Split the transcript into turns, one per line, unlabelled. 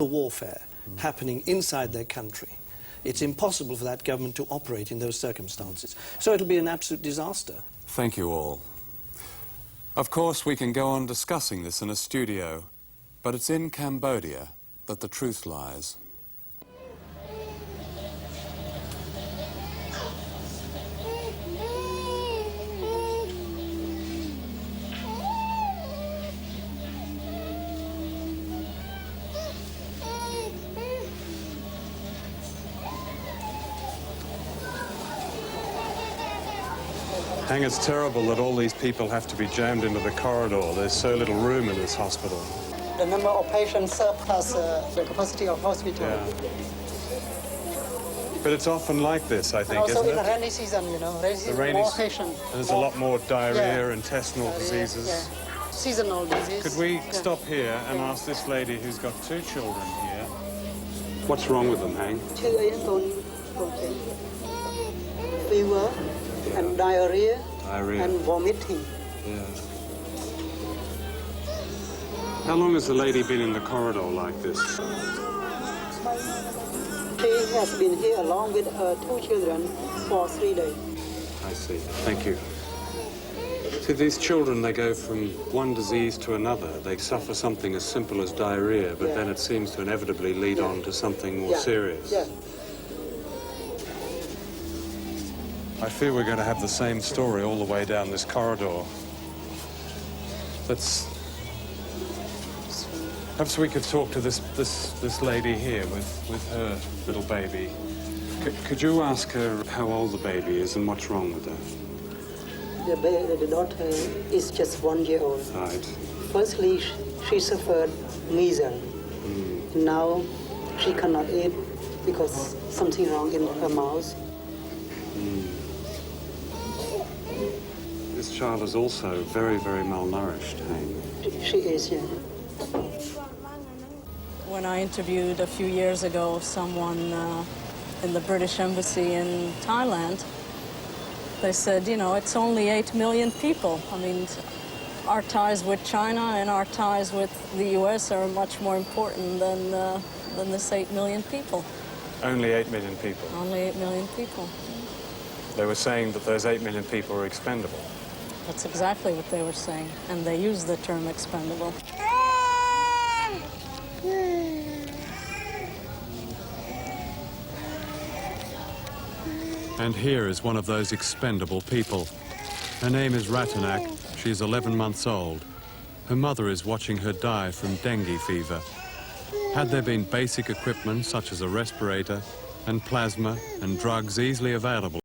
warfare happening inside their country. It's impossible for that government to operate in those circumstances. So it'll be an absolute disaster.
Thank you all. Of course, we can go on discussing this in a studio, but it's in Cambodia that the truth lies.
Hang, it's terrible that all these people have to be jammed into the corridor. There's so little room in this hospital.
The number of patients surpass the capacity of hospital.
Yeah. But it's often like this, I think,
and also
isn't
in the
it?
rainy season, you know, rainy season, more patients.
There's a lot more diarrhea, intestinal diseases.
Yeah. Seasonal disease.
Could we stop here and ask this lady who's got 2 children here? What's wrong with them, Hang?
Fever and diarrhea. And vomiting.
Yeah. How long has the lady been in the corridor like this?
She has been here along with her 2 children for 3 days.
I see. Thank you. See, these children, they go from one disease to another. They suffer something as simple as diarrhea, but then it seems to inevitably lead on to something more serious.
Yeah.
I fear we're going to have the same story all the way down this corridor. Perhaps we could talk to this lady here with her little baby. Could you ask her how old the baby is and what's wrong with her?
The daughter is just 1 year old.
Right.
Firstly, she suffered measles. Now she cannot eat because something wrong in her mouth.
This child is also very, very malnourished, Hang.
She is, yeah.
When I interviewed a few years ago someone in the British Embassy in Thailand, they said, you know, it's only 8 million people. I mean, our ties with China and our ties with the US are much more important than this 8 million people.
Only 8 million people?
Only 8 million people.
They were saying that those 8 million people are expendable.
That's exactly what they were saying, and they used the term expendable.
And here is one of those expendable people. Her name is Ratanak. She's 11 months old. Her mother is watching her die from dengue fever. Had there been basic equipment such as a respirator and plasma and drugs easily available,